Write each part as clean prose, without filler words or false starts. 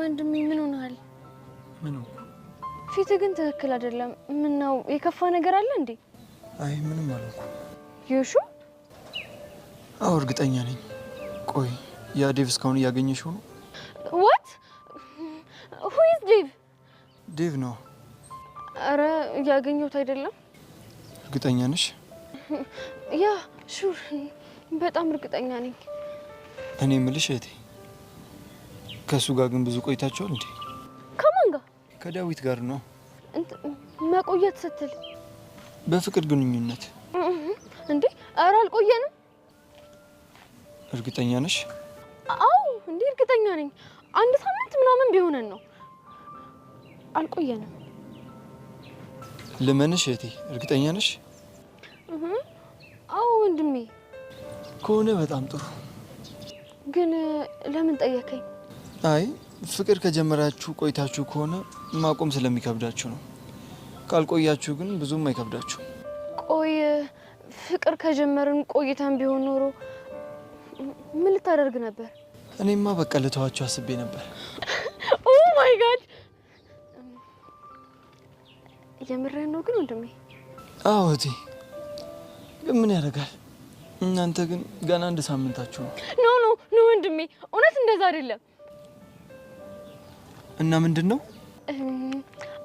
ወንድሜ ምን ሆነሃል? ምን ነው? ፊትህ ግን ትክክል አይደለም። ምን ነው የከፋ ነገር አለ እንዴ? አይ ምንም አልኩ። ዮሹ? አዎ እርግጠኛ ነኝ። ቆይ ያ ዴቭ እስካሁን እያገኘሽው ነው? What? Who is Dave? ዴቭ ነው። አረ እያገኘሁት አይደለም። እርግጠኛ ነሽ? ያ ሹር በጣም እርግጠኛ ነኝ። እኔ የምልሽ እህቴ ከሱ ጋር ግን ብዙ ቆይታችኋል እንዴ? ከማን ጋር? ከዳዊት ጋር ነው። መቆየት ስትል በፍቅር ግንኙነት እንዴ? አረ አልቆየንም። እርግጠኛ ነሽ? አዎ እንዴ እርግጠኛ ነኝ። አንድ ሳምንት ምናምን ቢሆነን ነው። አልቆየንም። ልመንሽ እህቴ እርግጠኛ ነሽ? አዎ ወንድሜ። ከሆነ በጣም ጥሩ። ግን ለምን ጠየከኝ? አይ ፍቅር ከጀመራችሁ ቆይታችሁ ከሆነ ማቆም ስለሚከብዳችሁ ነው። ካልቆያችሁ ግን ብዙም አይከብዳችሁ። ቆይ ፍቅር ከጀመርን ቆይታን ቢሆን ኖሮ ምን ልታደርግ ነበር? እኔማ በቃ ልተዋችሁ አስቤ ነበር። ኦ ማይ ጋድ! የምርህን ነው ግን ወንድሜ? አዎ እህቴ። ግን ምን ያደርጋል? እናንተ ግን ገና አንድ ሳምንታችሁ ነው። ኖ ወንድሜ፣ እውነት እንደዛ አይደለም። እና ምንድነው?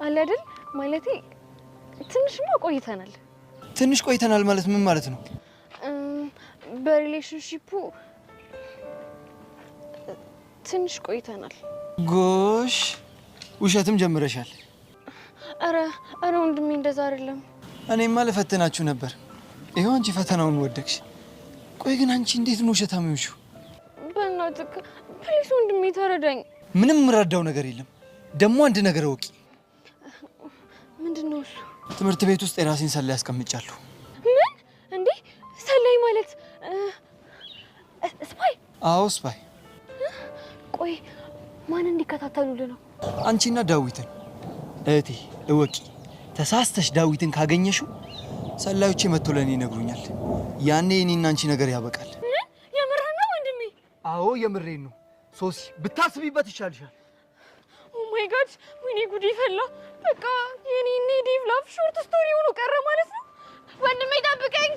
አለ አይደል? ማለቴ ትንሽማ ቆይተናል። ትንሽ ቆይተናል ማለት ምን ማለት ነው? በሪሌሽንሺፑ ትንሽ ቆይተናል። ጎሽ ውሸትም ጀምረሻል። አረ ወንድሜ እንደዛ አይደለም። እኔማ ልፈትናችሁ ነበር። ይሄው አንቺ ፈተናውን ወደቅሽ። ቆይ ግን አንቺ እንዴት ነው ውሸታም የሆንሽው? በእናትህ ፕሊስ ወንድሜ ተረዳኝ። ምንም የምረዳው ነገር የለም። ደግሞ አንድ ነገር እወቂ። ምንድነው እሱ? ትምህርት ቤት ውስጥ የራሴን ሰላይ አስቀምጫለሁ። ምን እንዴ? ሰላይ ማለት ስፓይ? አዎ ስፓይ። ቆይ ማን እንዲከታተሉልህ ነው? አንቺና ዳዊትን። እህቴ እወቂ፣ ተሳስተሽ ዳዊትን ካገኘሽው ሰላዮቼ መጥቶ ለኔ ይነግሩኛል። ያኔ እኔና አንቺ ነገር ያበቃል። የምርህን ነው ወንድሜ? አዎ የምሬን ነው። ሶሲ ብታስቢበት ይሻልሻል። ኦ ማይ ጋድ! ወይኔ ጉድ ይፈላ። በቃ የኔ ዴቭ ላቭ ሾርት ስቶሪ ሆኖ ቀረ ማለት ነው። ወንድሜ ጠብቀኝ።